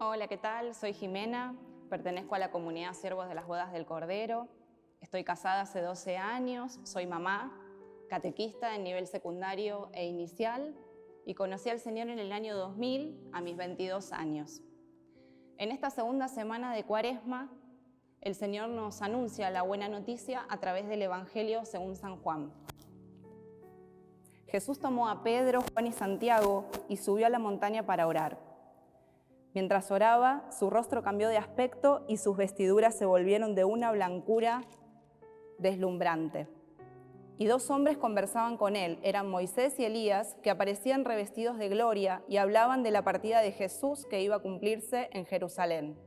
Hola, ¿qué tal? Soy Jimena, pertenezco a la comunidad Siervos de las Bodas del Cordero. Estoy casada hace 12 años, soy mamá, catequista en nivel secundario e inicial y conocí al Señor en el año 2000 a mis 22 años. En esta segunda semana de Cuaresma, el Señor nos anuncia la buena noticia a través del Evangelio según San Juan. Jesús tomó a Pedro, Juan y Santiago y subió a la montaña para orar. Mientras oraba, su rostro cambió de aspecto y sus vestiduras se volvieron de una blancura deslumbrante. Y dos hombres conversaban con él, eran Moisés y Elías, que aparecían revestidos de gloria y hablaban de la partida de Jesús que iba a cumplirse en Jerusalén.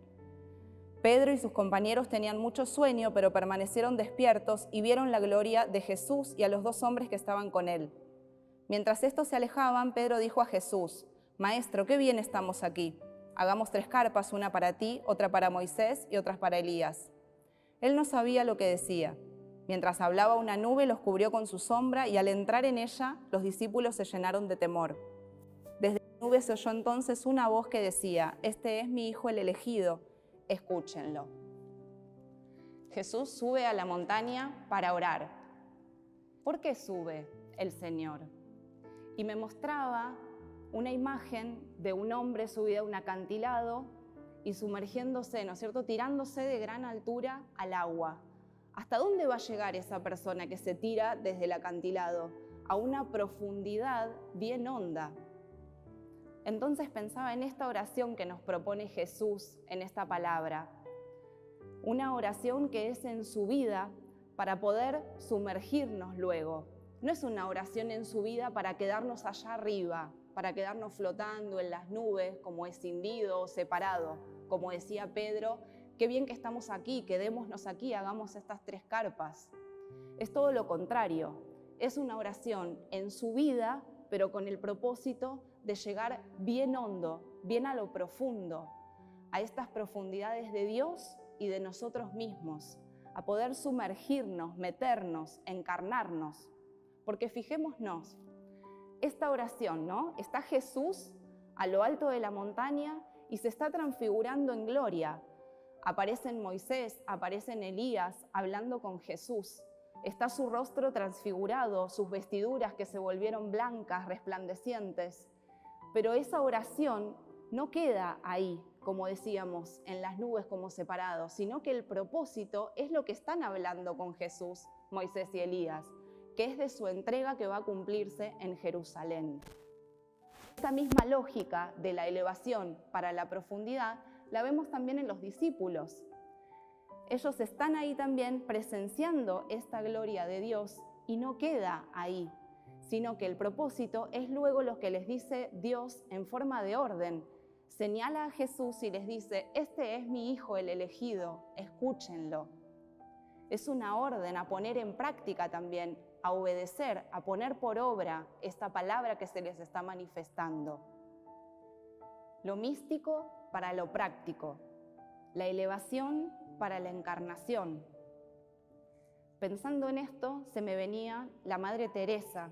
Pedro y sus compañeros tenían mucho sueño, pero permanecieron despiertos y vieron la gloria de Jesús y a los dos hombres que estaban con él. Mientras estos se alejaban, Pedro dijo a Jesús: «Maestro, qué bien estamos aquí. Hagamos 3 carpas, una para ti, otra para Moisés y otras para Elías». Él no sabía lo que decía. Mientras hablaba, una nube los cubrió con su sombra y al entrar en ella, los discípulos se llenaron de temor. Desde la nube se oyó entonces una voz que decía: «Este es mi Hijo el elegido, escúchenlo». Jesús sube a la montaña para orar. ¿Por qué sube el Señor? Y me mostraba una imagen de un hombre subido a un acantilado y sumergiéndose, ¿no es cierto?, tirándose de gran altura al agua. ¿Hasta dónde va a llegar esa persona que se tira desde el acantilado? A una profundidad bien honda. Entonces pensaba en esta oración que nos propone Jesús en esta palabra. Una oración que es en su vida para poder sumergirnos luego. No es una oración en su vida para quedarnos allá arriba, para quedarnos flotando en las nubes como escindido o separado. Como decía Pedro, qué bien que estamos aquí, quedémonos aquí, hagamos estas 3 carpas. Es todo lo contrario, es una oración en su vida, pero con el propósito de llegar bien hondo, bien a lo profundo, a estas profundidades de Dios y de nosotros mismos, a poder sumergirnos, meternos, encarnarnos. Porque fijémonos, esta oración, ¿no? Está Jesús a lo alto de la montaña y se está transfigurando en gloria. Aparecen Moisés, aparecen Elías hablando con Jesús. Está su rostro transfigurado, sus vestiduras que se volvieron blancas, resplandecientes. Pero esa oración no queda ahí, como decíamos, en las nubes como separados, sino que el propósito es lo que están hablando con Jesús, Moisés y Elías, que es de su entrega que va a cumplirse en Jerusalén. Esta misma lógica de la elevación para la profundidad la vemos también en los discípulos. Ellos están ahí también presenciando esta gloria de Dios y no queda ahí, sino que el propósito es luego lo que les dice Dios en forma de orden. Señala a Jesús y les dice: «Este es mi Hijo el elegido, escúchenlo». Es una orden a poner en práctica también, a obedecer, a poner por obra esta palabra que se les está manifestando. Lo místico para lo práctico, la elevación para la encarnación. Pensando en esto, se me venía la Madre Teresa,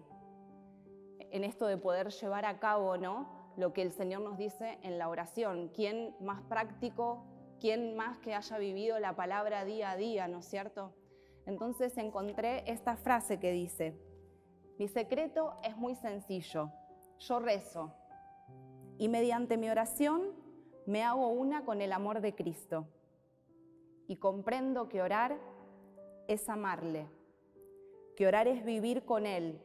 en esto de poder llevar a cabo, ¿no?, lo que el Señor nos dice en la oración. ¿Quién más práctico? ¿Quién más que haya vivido la palabra día a día, ¿no es cierto? Entonces encontré esta frase que dice: «Mi secreto es muy sencillo, yo rezo y mediante mi oración me hago una con el amor de Cristo y comprendo que orar es amarle, que orar es vivir con Él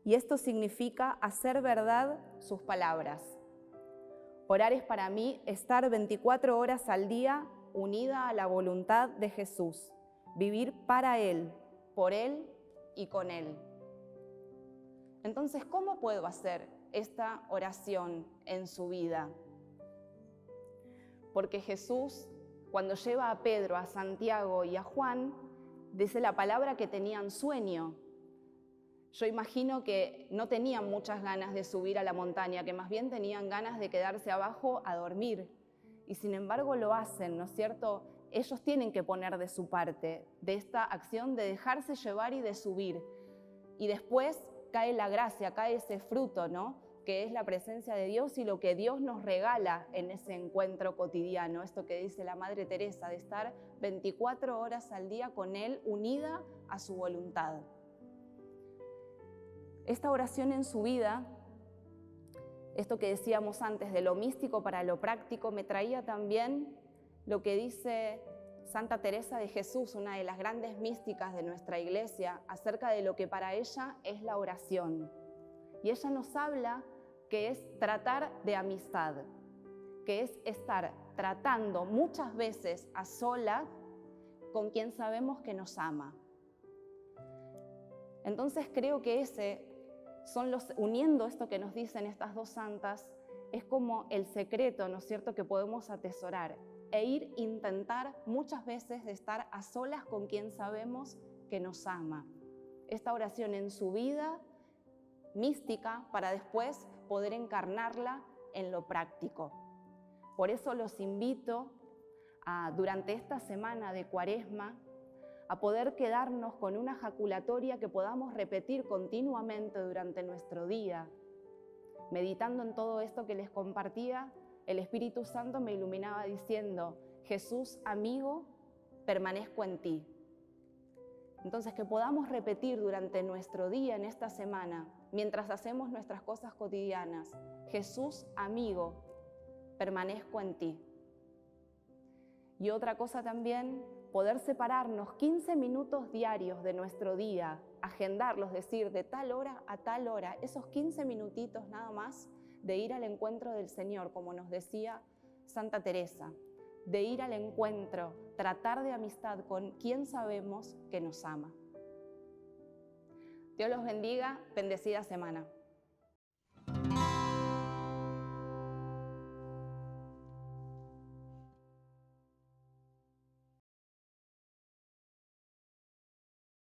y esto significa hacer verdad sus palabras. Orar es para mí estar 24 horas al día unida a la voluntad de Jesús, vivir para Él, por Él y con Él». Entonces, ¿cómo puedo hacer esta oración en su vida? Porque Jesús, cuando lleva a Pedro, a Santiago y a Juan, dice la palabra que tenían sueño. Yo imagino que no tenían muchas ganas de subir a la montaña, que más bien tenían ganas de quedarse abajo a dormir. Y sin embargo lo hacen, ¿no es cierto? Ellos tienen que poner de su parte, de esta acción de dejarse llevar y de subir. Y después cae la gracia, cae ese fruto, ¿no?, que es la presencia de Dios y lo que Dios nos regala en ese encuentro cotidiano. Esto que dice la Madre Teresa, de estar 24 horas al día con Él, unida a su voluntad. Esta oración en su vida, esto que decíamos antes de lo místico para lo práctico, me traía también lo que dice Santa Teresa de Jesús, una de las grandes místicas de nuestra iglesia, acerca de lo que para ella es la oración. Y ella nos habla que es tratar de amistad, que es estar tratando muchas veces a solas con quien sabemos que nos ama. Entonces creo que uniendo esto que nos dicen estas dos santas, es como el secreto, ¿no es cierto?, que podemos atesorar e intentar muchas veces de estar a solas con quien sabemos que nos ama. Esta oración en su vida mística para después poder encarnarla en lo práctico. Por eso los invito durante esta semana de Cuaresma a poder quedarnos con una jaculatoria que podamos repetir continuamente durante nuestro día. Meditando en todo esto que les compartía, el Espíritu Santo me iluminaba diciendo: Jesús, amigo, permanezco en ti. Entonces, que podamos repetir durante nuestro día en esta semana, mientras hacemos nuestras cosas cotidianas: Jesús, amigo, permanezco en ti. Y otra cosa también, poder separarnos 15 minutos diarios de nuestro día, agendarlos, decir de tal hora a tal hora, esos 15 minutitos nada más de ir al encuentro del Señor, como nos decía Santa Teresa, de ir al encuentro, tratar de amistad con quien sabemos que nos ama. Dios los bendiga, bendecida semana.